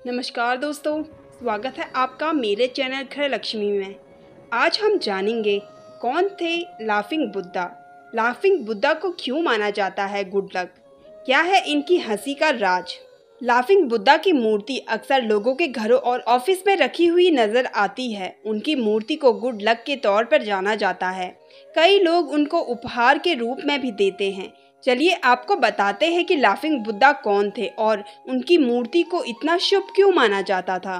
नमस्कार दोस्तों, स्वागत है आपका मेरे चैनल घर लक्ष्मी में। आज हम जानेंगे कौन थे लाफिंग बुद्धा। लाफिंग बुद्धा को क्यों माना जाता है गुड लक, क्या है इनकी हंसी का राज। लाफिंग बुद्धा की मूर्ति अक्सर लोगों के घरों और ऑफिस में रखी हुई नजर आती है। उनकी मूर्ति को गुड लक के तौर पर जाना जाता है। कई लोग उनको उपहार के रूप में भी देते हैं। चलिए आपको बताते हैं कि लाफिंग बुद्धा कौन थे और उनकी मूर्ति को इतना शुभ क्यों माना जाता था।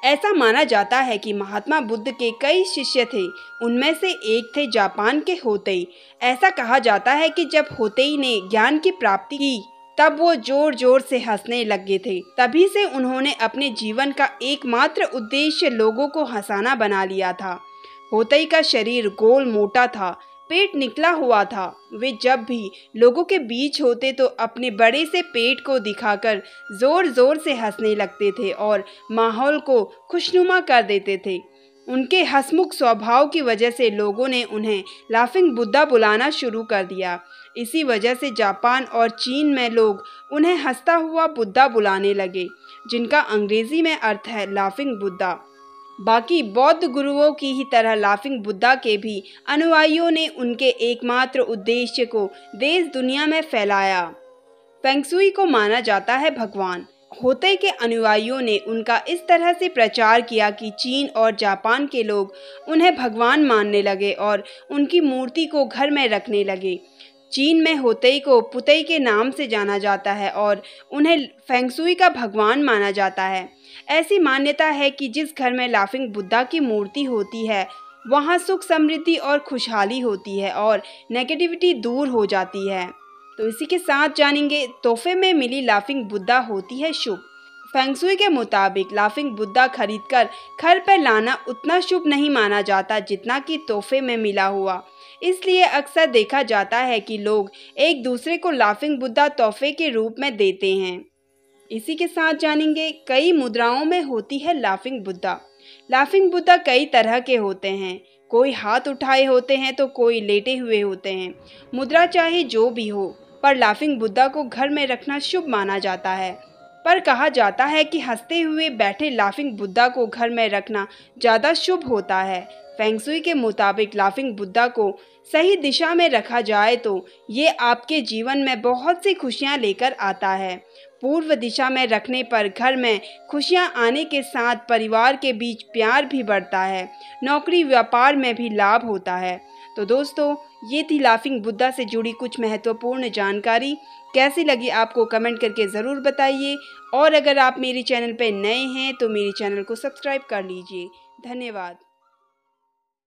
ऐसा माना जाता है कि महात्मा बुद्ध के कई शिष्य थे। उनमें से एक थे जापान के होतेई। ऐसा कहा जाता है कि जब होतेई ने ज्ञान की प्राप्ति की तब वो जोर जोर से हंसने लगे थे। तभी से उन्होंने अपने जीवन का एकमात्र उद्देश्य लोगों को हंसाना बना लिया था। होतेई का शरीर गोल मोटा था, पेट निकला हुआ था। वे जब भी लोगों के बीच होते तो अपने बड़े से पेट को दिखाकर जोर जोर से हंसने लगते थे और माहौल को खुशनुमा कर देते थे। उनके हंसमुख स्वभाव की वजह से लोगों ने उन्हें लाफिंग बुद्धा बुलाना शुरू कर दिया। इसी वजह से जापान और चीन में लोग उन्हें हंसता हुआ बुद्धा बुलाने लगे, जिनका अंग्रेजी में अर्थ है लाफिंग बुद्धा। बाकी बौद्ध गुरुओं की ही तरह लाफिंग बुद्धा के भी अनुयायियों ने उनके एकमात्र उद्देश्य को देश दुनिया में फैलाया। फेंगशुई को माना जाता है भगवान। होतेई के अनुयायियों ने उनका इस तरह से प्रचार किया कि चीन और जापान के लोग उन्हें भगवान मानने लगे और उनकी मूर्ति को घर में रखने लगे। चीन में होतेई को पुतेई के नाम से जाना जाता है और उन्हें फेंगशुई का भगवान माना जाता है। ऐसी मान्यता है कि जिस घर में लाफिंग बुद्धा की मूर्ति होती है वहाँ सुख समृद्धि और खुशहाली होती है और नेगेटिविटी दूर हो जाती है। तो इसी के साथ जानेंगे तोहफे में मिली लाफिंग बुद्धा होती है शुभ। फेंगशुई के मुताबिक लाफिंग बुद्धा खरीदकर घर पर लाना उतना शुभ नहीं माना जाता जितना कि तोहफे में मिला हुआ। इसलिए अक्सर देखा जाता है कि लोग एक दूसरे को लाफिंग बुद्धा तोहफे के रूप में देते हैं। इसी के साथ जानेंगे कई मुद्राओं में होती है लाफिंग बुद्धा। लाफिंग बुद्धा कई तरह के होते हैं। कोई हाथ उठाए होते हैं तो कोई लेटे हुए होते हैं। मुद्रा चाहे जो भी हो, पर लाफिंग बुद्धा को घर में रखना शुभ माना जाता है। पर कहा जाता है कि हंसते हुए बैठे लाफिंग बुद्धा को घर में रखना ज़्यादा शुभ होता है। फेंगशुई के मुताबिक लाफिंग बुद्धा को सही दिशा में रखा जाए तो ये आपके जीवन में बहुत सी खुशियां लेकर आता है। पूर्व दिशा में रखने पर घर में खुशियां आने के साथ परिवार के बीच प्यार भी बढ़ता है। नौकरी व्यापार में भी लाभ होता है। तो दोस्तों, ये थी लाफिंग बुद्धा से जुड़ी कुछ महत्वपूर्ण जानकारी। कैसी लगी आपको कमेंट करके ज़रूर बताइए। और अगर आप मेरे चैनल पर नए हैं तो मेरे चैनल को सब्सक्राइब कर लीजिए। धन्यवाद।